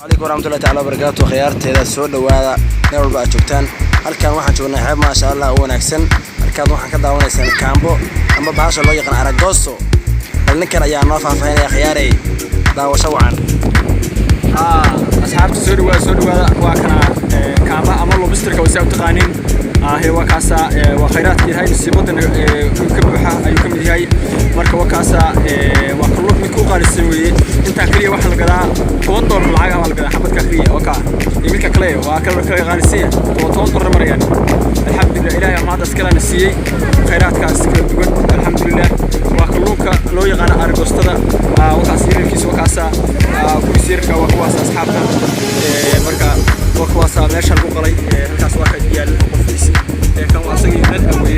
عليكم ورحمة الله تعالى وبركاته. خيارتي سو دواada meel walba aad joogtaan halkan waxaan joognaa xeeb ma sha Allah oo wanaagsan halkaad waxaan ka daawanaysan kaambo ama baasha loo yaqaan Aragoso ninkan ayaa noo faahfaahinaya khiyaaray daawasho wacan asxaabta soo dhawaada waa kana kaamba ama lobsterka oo sabta qaanin هي وكاسا وخيرات هاي السبوتنا كبحة أيو كم هاي مركب وكاسا وكلوك مكو قال السوي أنت كليه واحد القراء تونطر العجمة القراء حبت كليه وكا يملك كليه وأكل كليه قال السيء وتونطر مريان الحمد لله إلهي ما تسكرنا السيء خيرات كاس كل الحمد لله وكلوك لو يغنى أرجوستنا وكاسير الكيس وكاسا كويسير كوكواسا أصحابنا مركب وكواسا ماشى البقري كاس واحد ديال كان واسقي من أوي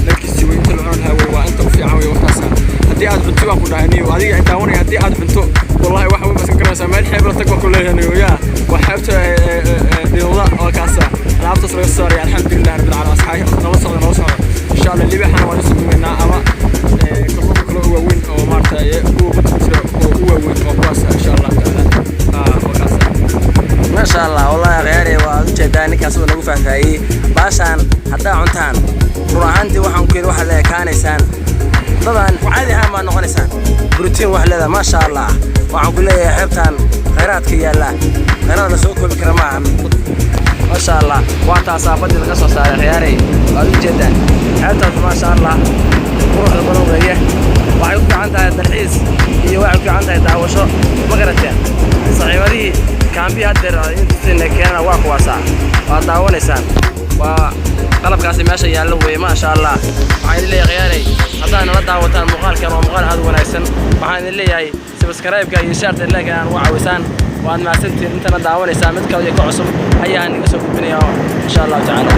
لك السوي طلعون هوي وأنت وفي عوي وقاسا هدي أد بنتو أقول هني وهذه عندوني هدي أد بنتو والله واحد بس كنا سامعين حبر تقوى كلها هني ويا وحبت لله وكاسا أنا عبت صار الصاري الحمد لله رب العالمين صحيح نوصل إن شاء الله اللي بيحنا ونسمع منا أما كل هو وين أو مارتا هو وين وقاسا إن شاء الله تعالى وكاسا ما شاء الله والله غيري وجداني كاسو نوقف فاي باشان حتى عنتان روحانتي waxaan ku wax la kaanaysan dadan caadi ah ma noqonaysan borotiin wax leeda ma sha Allah waxaan ku leeyahay xibtaan khayraadka yaala khayraad la soo koobi kara ma ma sha Allah waa taasabadii laga soo saaray khiyaaray waa ujeedaan xibtaan ma sha Allah ruuxa badan weeye waxay u fiican tahay dalxiis iyo waxay u fiican tahay daawasho ma garateen saxiibadii كامبي هدر إنتين كنا واقواسا وداونيسان وقلبكاسي ماشي يالو ما شاء الله waxaan leeyahay khiyaaray hadaan la daawataan muuqaalkan waa muuqaal aad wanaagsan waxaan leeyahay subscribe-ka iyo share-ta lagaan waa caawisaan waan maasantiin inta la daawanaysa mid kale ka cusub ayaan iga soo gudbinayaa insha Allah ta'ala